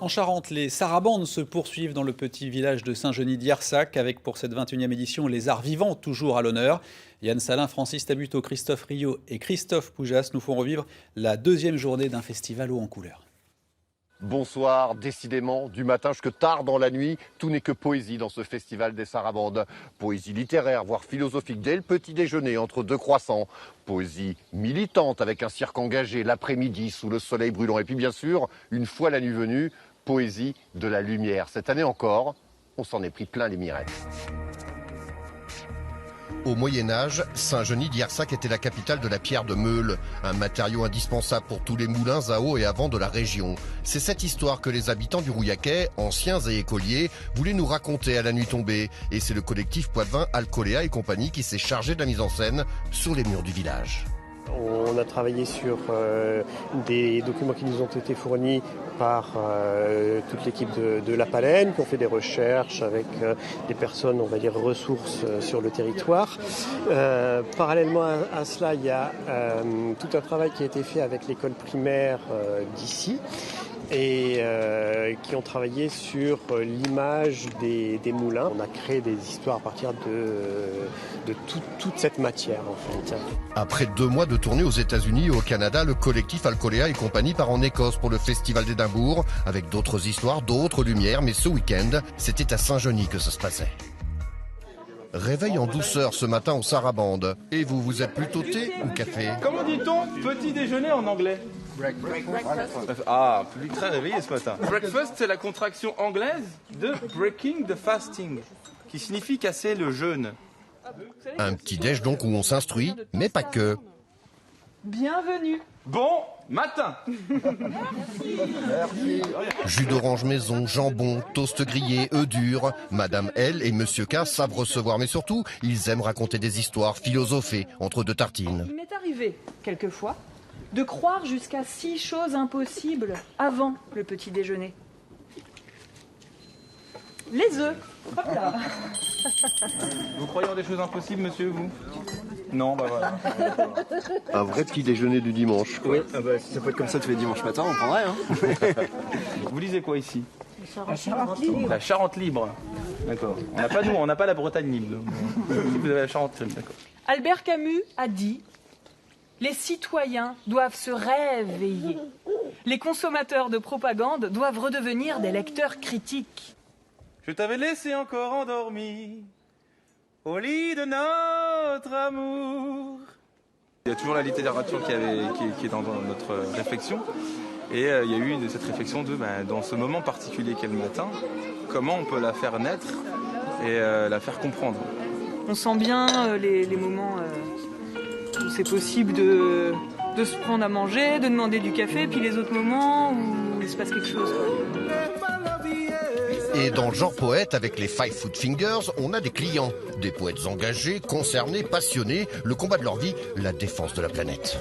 En Charente, les sarabandes se poursuivent dans le petit village de Saint-Genis-d'Yarsac avec pour cette 21e édition les arts vivants toujours à l'honneur. Yann Salin, Francis Tabuteau, Christophe Rio et Christophe Poujas nous font revivre la deuxième journée d'un festival haut en couleurs. Bonsoir, décidément, du matin jusque tard dans la nuit, tout n'est que poésie dans ce festival des sarabandes. Poésie littéraire, voire philosophique, dès le petit déjeuner entre deux croissants. Poésie militante avec un cirque engagé l'après-midi sous le soleil brûlant. Et puis bien sûr, une fois la nuit venue, poésie de la lumière. Cette année encore, on s'en est pris plein les mirettes. Au Moyen-Âge, Saint-Genis-d'Yarsac était la capitale de la pierre de Meule, un matériau indispensable pour tous les moulins à eau et à vent de la région. C'est cette histoire que les habitants du Rouillaquais, anciens et écoliers, voulaient nous raconter à la nuit tombée. Et c'est le collectif Poitevin, Alcoléa et compagnie qui s'est chargé de la mise en scène sur les murs du village. On a travaillé sur des documents qui nous ont été fournis par toute l'équipe de La Palenne, qui ont fait des recherches avec des personnes, on va dire, ressources sur le territoire. Parallèlement à cela, il y a tout un travail qui a été fait avec l'école primaire d'ici et qui ont travaillé sur l'image des moulins. On a créé des histoires à partir de toute cette matière, en fait. Après 2 mois de tournée aux États-Unis et au Canada, le collectif Alcoléa et compagnie part en Écosse pour le Festival d'Édimbourg, avec d'autres histoires, d'autres lumières, mais ce week-end, c'était à Saint-Genis que ça se passait. Réveil en douceur ce matin au Sarabande. Et vous, vous êtes plutôt thé ou café? Comment dit-on petit déjeuner en anglais? Breakfast. Ah, public très réveillé ce matin. Breakfast, c'est la contraction anglaise de breaking the fasting, qui signifie casser le jeûne. Un petit déj donc où on s'instruit, mais pas que. Bienvenue. Bon matin. Jus d'orange maison, jambon, toast grillé, œufs durs. Madame L et Monsieur K savent recevoir, mais surtout, ils aiment raconter des histoires, philosopher entre 2 tartines. Il m'est arrivé, quelquefois, de croire jusqu'à 6 choses impossibles avant le petit déjeuner. Les œufs. Hop là. Vous croyez en des choses impossibles, monsieur, vous? Non, bah voilà. Un vrai petit déjeuner du dimanche, quoi. Oui, si ça peut être comme ça tous les dimanches matin, on prendrait. Hein. Vous lisez quoi ici? La Charente libre. La Charente libre. D'accord. On n'a pas la Bretagne libre. Vous avez la Charente libre, d'accord. Albert Camus a dit « Les citoyens doivent se réveiller. Les consommateurs de propagande doivent redevenir des lecteurs critiques. » Je t'avais laissé encore endormi au lit de notre amour. Il y a toujours la littérature qui est dans notre réflexion. Et il y a eu cette réflexion de, dans ce moment particulier qu'est le matin, comment on peut la faire naître et la faire comprendre. On sent bien les moments où c'est possible de se prendre à manger, de demander du café, puis les autres moments où il se passe quelque chose. Et dans le genre poète, avec les 5 Foot Fingers, on a des clients. Des poètes engagés, concernés, passionnés. Le combat de leur vie, la défense de la planète.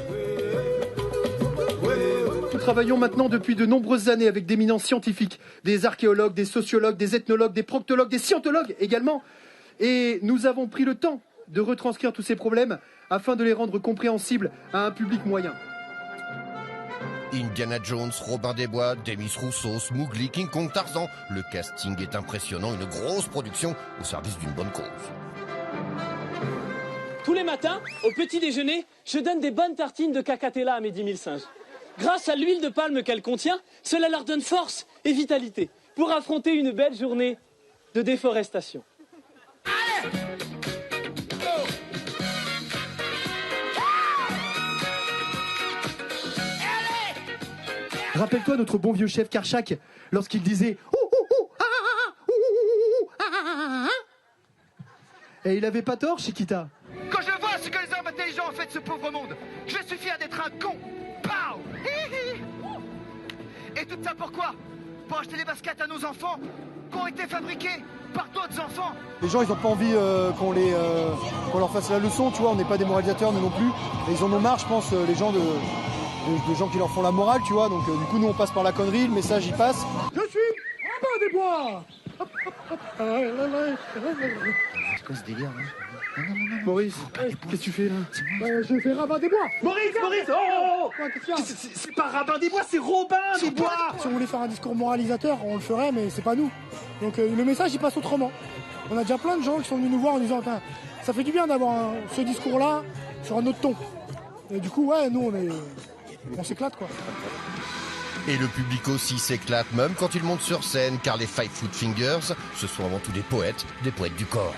Nous travaillons maintenant depuis de nombreuses années avec d'éminents scientifiques, des archéologues, des sociologues, des ethnologues, des proctologues, des scientologues également. Et nous avons pris le temps de retranscrire tous ces problèmes afin de les rendre compréhensibles à un public moyen. Indiana Jones, Robin des Bois, Demis Rousseau, Mowgli, King Kong, Tarzan. Le casting est impressionnant, une grosse production au service d'une bonne cause. Tous les matins, au petit déjeuner, je donne des bonnes tartines de cacatella à mes 10 000 singes. Grâce à l'huile de palme qu'elle contient, cela leur donne force et vitalité pour affronter une belle journée de déforestation. Rappelle-toi notre bon vieux chef Karchak, lorsqu'il disait « Ouh, ouh, ouh, ah, ah, ouh, ouh, ouh, ah, ah, ah ». Et il avait pas tort, Chiquita. Quand je vois ce que les hommes intelligents ont fait de ce pauvre monde, je suis fier d'être un con. Pow. Et tout ça pourquoi? Pour acheter des baskets à nos enfants qui ont été fabriqués par d'autres enfants. Les gens, ils n'ont pas envie qu'on leur fasse la leçon, tu vois, on n'est pas des moralisateurs, nous non plus. Et ils en ont marre, je pense, les gens de gens qui leur font la morale, tu vois. Donc du coup, nous, on passe par la connerie, le message, il passe. Je suis Robin des Bois. C'est quoi ce délire, hein? Maurice, qu'est-ce que tu fais là? Je fais Rabin des Bois. Maurice, oh, c'est pas Rabin des Bois, c'est Robin des Bois. Si on voulait faire un discours moralisateur, on le ferait, mais c'est pas nous. Donc le message, il passe autrement. On a déjà plein de gens qui sont venus nous voir en disant ça fait du bien d'avoir ce discours-là sur un autre ton. Et du coup, ouais, nous, on s'éclate, quoi. Et le public aussi s'éclate, même quand ils montent sur scène, car les Five Foot Fingers, ce sont avant tout des poètes du corps.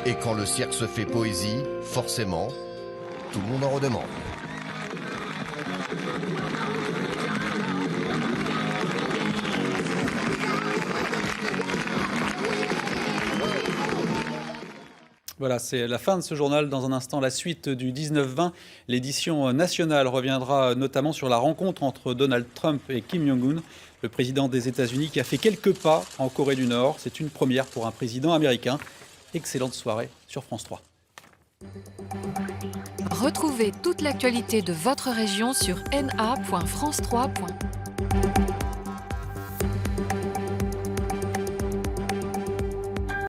Et quand le cirque se fait poésie, forcément, tout le monde en redemande. Voilà, c'est la fin de ce journal. Dans un instant, la suite du 19-20. L'édition nationale reviendra notamment sur la rencontre entre Donald Trump et Kim Jong-un, le président des États-Unis qui a fait quelques pas en Corée du Nord. C'est une première pour un président américain. Excellente soirée sur France 3. Retrouvez toute l'actualité de votre région sur na.france3.fr.